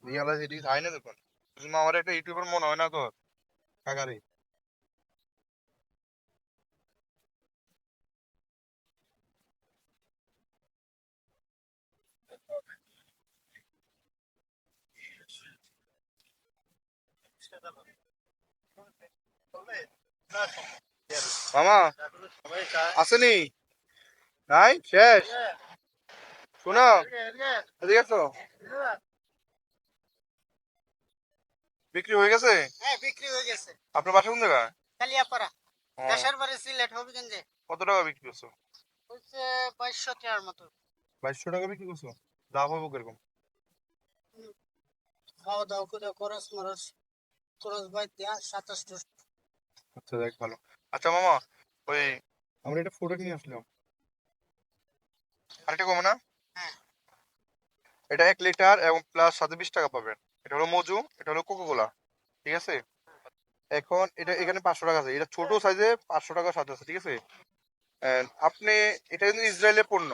Realise এটি খাই না দেখুন, তুমি আমার একটা ইউটিউবার মনে হয় না তো কাকারি। মামা আসেনি? নাই শেষ? শোনো, এদিকে আসো। বিক্রি হয়ে গেছে? হ্যাঁ, বিক্রি হয়ে গেছে। আপনার বাসা কোন জায়গা? কালিয়াপাড়া। ও, দেশের বাড়ি সিলেট হবিগঞ্জে। কত টাকা বিক্রি করছো? হচ্ছে 2200 টাকার মতো। 2200 টাকা বিক্রি করছো? দাম হবো কিরকম? হুম, খাওয়া দাওয়া করে খরচ মরচ খরচ বাদ দিয়া 2700। আচ্ছা দেখ ভালো। আচ্ছা মামা, ওই আমরা একটা ফটো কিনে আসলাম, আরেকটা কমে না? হ্যাঁ, এটা 1 লিটার এবং প্লাস সাথে 20 টাকা পাবেন। এটা হলো মজু, এটা হলো কোকো কোলা, ঠিক আছে? এখন এটা এখানে 500 টাকা আছে, এটা ছোট সাইজে 500 টাকা সাথে আছে, ঠিক আছে? আপনি, এটা কিন্তু ইসরায়েলের পণ্য,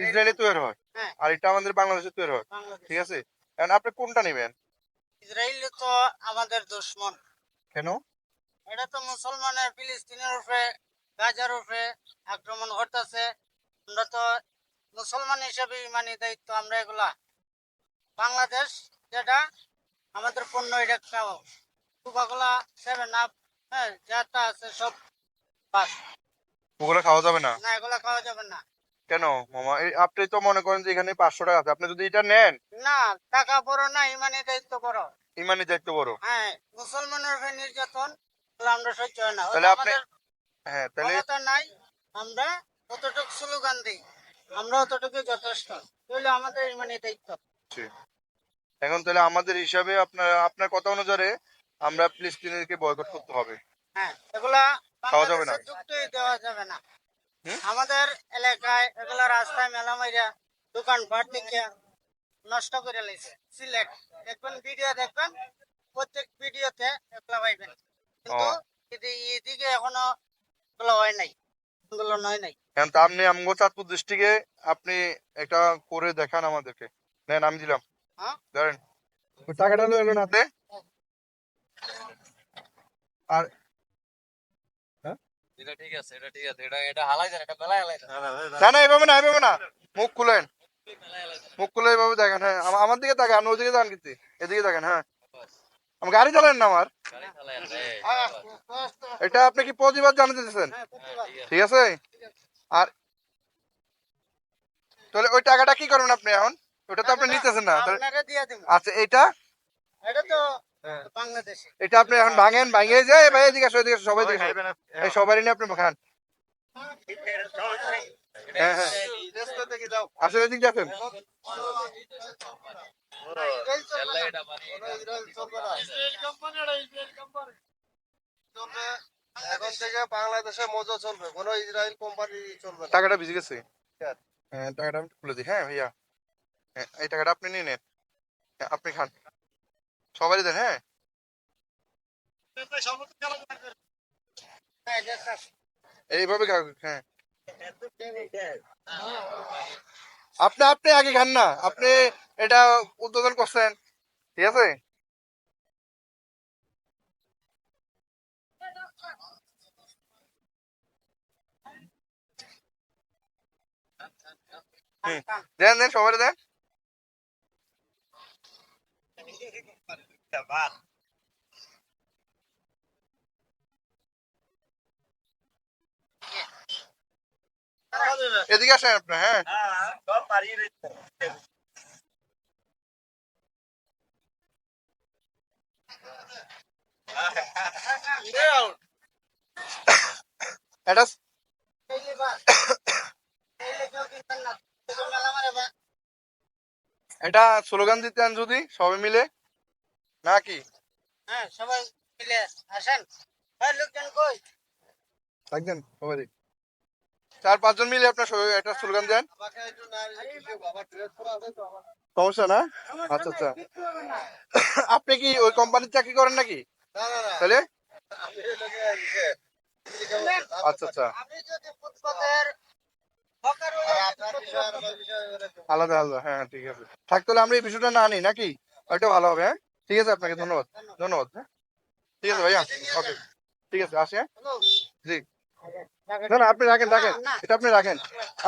ইসরায়েলে তৈরি হয়, হ্যাঁ, আর এটা আমাদের বাংলাদেশে তৈরি হয়, বাংলাদেশ। ঠিক আছে? এখন আপনি কোনটা নেবেন? ইসরায়েল তো আমাদের দুশমন। কেন? এটা তো মুসলমানের ফিলিস্তিনের উপরে গাজার উপরে আক্রমণ ঘটতেছে। আমরা তো মুসলমান হিসেবে ইমানি দায়িত্ব আমরা এগুলা। বাংলাদেশ যেটা আমাদের পণ্য এটা খাও। কোকাকোলা, 7 আপ, হ্যাঁ যাটা আছে সব বাদ। ওগুলো খাওয়া যাবে না? না, এগুলা খাওয়া যাবে না। কেন মামা? আপনি তো মনে করেন যে এখানে 500 টাকা আছে, আপনি যদি এটা নেন। না, টাকা বড় না, ইমানি দায়িত্ব বড়। ইমানি দায়িত্ব বড়। হ্যাঁ, মুসলমানের উপরে নির্যাতন এগুলো আমরা সহ্য হয় না। তাহলে ওটা আপনি, আমাদের হ্যাঁ তাহলে, ক্ষমতা নাই। আমরা অতটুকু স্লোগান দিই, আমরা অতটুকু যথেষ্ট। তাহলে আমাদের ইমানি দায়িত্ব। এখন তাহলে আমাদের হিসাবে আপনার আপনার কথা অনুসারে আমরা ফিলিস্তিনিদেরকে বয়কট করতে হবে। হ্যাঁ, এগুলা খাওয়া যাবে না? বাংলাদেশের যুক্তই দেওয়া যাবে না। হুম? আমাদের এলাকায় এগুলা রাস্তায় মেলা মাইরা দোকানপাট থেকে নষ্ট করে লাইছে। সিলেট দেখবেন, ভিডিও দেখবেন, প্রত্যেক ভিডিওতে এগুলা পাইবেন। ও, কিন্তু এদিকে এখনো এগুলো হয় নাই, আন্দোলন হয় নাই। এখন তা আপনি আমগো চাঁদপুর ডিস্ট্রিক্টে আপনি একটা করে দেখান আমাদেরকে। নেন আমি দিলাম, হ্যাঁ, ধরেন ওই টাকাটা লয়ে এলেন হাতে। আর হ্যাঁ? এটা ঠিক আছে, এটা ঠিক আছে, এটা এটা হালাই দেন, এটা বেলায় হালাই দেন। না না, এভাবে না, এভাবে না, মুখ খুলেন, মুখ খুলে এভাবে দেখেন। হ্যাঁ, আমার দিকে তাকান, ওইদিকে যান কিন্তু, এদিকে দেখেন। হ্যাঁ, আমি গাড়ি চালান না আমার। গাড়ি চালায় রে। এটা আপনি কি প্রতিবাদ জানাতে চাচ্ছেন? হ্যাঁ, হ্যাঁ, প্রতিবাদ। ঠিক আছে। ঠিক আছে। আর তাহলে ওই টাকাটা কি করবেন আপনি এখন? ওটা তো আপনি টাকাটা নিতেছেন না তাহলে। আপনারে দিয়া দিব। আচ্ছা এটা, এটা তো বাংলাদেশে। এটা আপনি এখন ভাঙেন, ভাঙিয়ে যে ভাই এদিকে আসো, এদিকে আসো, সবাই এদিকে আসো। এই সবারই নিয়ে আপনি খান। হ্যাঁ হ্যাঁ, আসলে এদিকে যাচ্ছেন। ইসরায়েল চলবে এল্লা না। এটা মানে কোনো ইসরায়েল চলবে না। ইসরায়েল কোম্পানি, এটা ইসরায়েল কোম্পানি চলবে। এখন থেকে বাংলাদেশে মজা চলবে, কোনো ইসরায়েল কোম্পানি চলবে না। টাকাটা ভিজে গেছে। হ্যাঁ টাকাটা আমি খুলে দিই, হ্যাঁ ভাইয়া। হ্যাঁ, এই টাকাটা আপনি নিয়ে নেন। হ্যাঁ, আপনি খান, সবারই দেন। হ্যাঁ, হ্যাঁ, এটা কাজ। এইভাবে খাও। হ্যাঁ, আপনি আপনি আগে খান না, আপনি এটা উদ্বোধন করছেন, ঠিক আছে? হুম, দেন দেন, সবারই দেন। এদিকে আসেন আপনি। হ্যাঁ, এটা তাইলে বাস, তাইলে কেউ কিনবেন না। শুধু মেলা মারে বা। এটা স্লোগান দিতেন যদি সবাই মিলে, নাকি? হ্যাঁ, সবাই মিলে আসেন। হ্যাঁ, লোকজন কই? থাকবেন সবাই, 4-5 জন মিলে আপনার সবাই একটা স্লোগান দেন। আমাকে একটু না দিলে বাবা ড্রেস পরা আছে তো আমার। সমস্যা না? আচ্ছা সমস্যা নাই, আচ্ছা। কিচ্ছু হবে না। আপনি কি ওই কোম্পানির চাকরি করেন নাকি? না, না, না। তাহলে আমি এটাকে ইসে, আচ্ছা আচ্ছা, আপনি যদি ফুটপাতের হকার হয়ে আলাদা আলাদা। হ্যাঁ হ্যাঁ, ঠিক আছে। থাক, তাহলে আমরা এই বিষয়টা না নিই নাকি? ওইটা ভালো হবে, হ্যাঁ? ঠিক আছে, আপনাকে ধন্যবাদ। ধন্যবাদ, হ্যাঁ? ঠিক আছে ভাইয়া, ওকে, ঠিক আছে, আসি, হ্যাঁ? জি। না না, আপনি রাখেন, রাখেন, এটা আপনি রাখেন।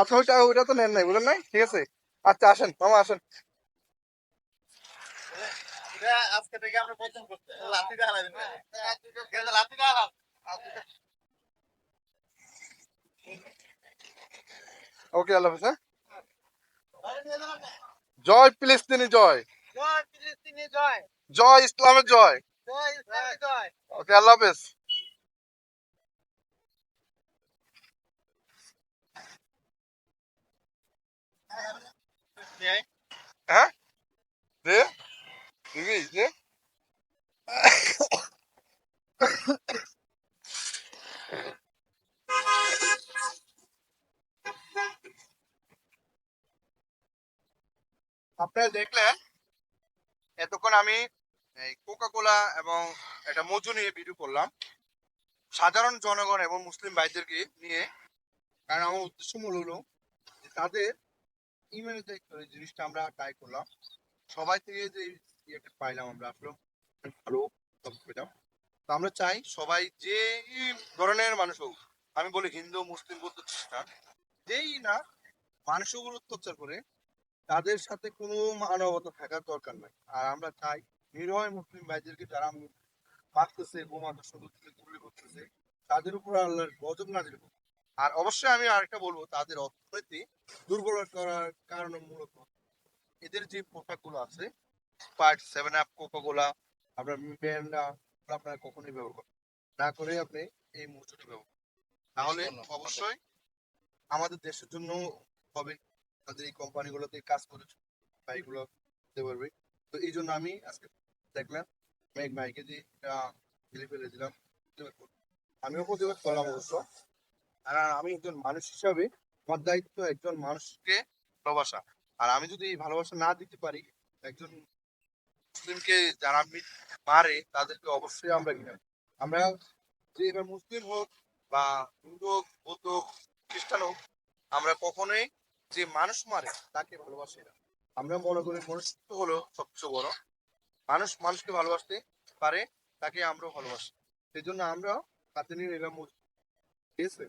আপনি ওইটা তো নেন নাই, বুঝলেন নাই? ঠিক আছে, আচ্ছা, আসেন মামা, আসেন। আজকে থেকে আমরা প্রথম করতে লাঠিটা হারাবেন, লাঠিটা হারান। ওকে, আল্লাহ হাফেজ, হ্যাঁ? জয় ফিলিস্তিনি জয়, জয় ফিলিস্তিনি জয়, জয় ইসলামের জয়। জয় ইসলামের জয়। ওকে, আল্লাহ হাফেজ। হ্যাঁ, দে, দিবি, দে। আপনারা দেখলেন এতক্ষণ আমি এই কোকা কোলা এবং একটা মজু নিয়ে ভিডিও করলাম, সাধারণ জনগণ এবং মুসলিম ভাইদেরকে নিয়ে। কারণ আমার উদ্দেশ্য মূল হলো যে তাদের ইমিউনিটি জিনিসটা আমরা ট্রাই করলাম, সবাই থেকে যে ইয়েটা পাইলাম আমরা আসলে ভালো পেলাম। তো আমরা চাই সবাই যে ধরনের মানুষ হোক, আমি বলি হিন্দু মুসলিম বৌদ্ধ খ্রিস্টান, যেই না মানুষগুলো অত্যাচার করে, তাদের সাথে কোনো মানবতা থাকার দরকার নাই। আর আমরা চাই নিরয় মুসলিম ভাইদেরকে যারা মারতেছে, বোমা দর্শন করতেছে, গুলি করতেছে, তাদের উপর আল্লাহর গজব নাজিল হোক। আর অবশ্যই আমি আরেকটা বলবো, তাদের অর্থনীতি দুর্বল করার কারণ মূলত এদের যে পোশাকগুলো আছে, স্প্রাইট, 7 আপ, কোকা কোলা, আপনার মিরিন্ডা, আপনারা কখনোই ব্যবহার করেন না, করে আপনি এই মজুরি ব্যবহার করেন। তাহলে অবশ্যই আমাদের দেশের জন্য হবে, তাদের এই কোম্পানিগুলোতে কাজ করে বা এগুলো দিতে পারবে। তো এই জন্য আমি আজকে দেখলাম মেঘ ভাইকে যে এটা ঢেলে ফেলে দিলাম, প্রতিবাদ করলাম। আমিও প্রতিবাদ করলাম অবশ্য। আর আমি একজন মানুষ হিসাবে আমার দায়িত্ব একজন মানুষকে ভালোবাসা। আর আমি যদি এই ভালোবাসা না দিতে পারি, একজন মুসলিমকে যারা মারে তাদেরকে অবশ্যই আমরা ঘৃণা করি। আমরা যে এবার মুসলিম হোক বা হিন্দু হোক, বৌদ্ধ হোক, খ্রিস্টান হোক, আমরা কখনোই যে মানুষ মারে তাকে ভালোবাসি না। আমরা মনে করি মনুষ্যত্ব হলো সবচেয়ে বড়। মানুষ মানুষকে ভালোবাসতে পারে, তাকে আমরাও ভালোবাসি। সেই জন্য আমরা হাতে নিয়ে নিলাম, ঠিক আছে?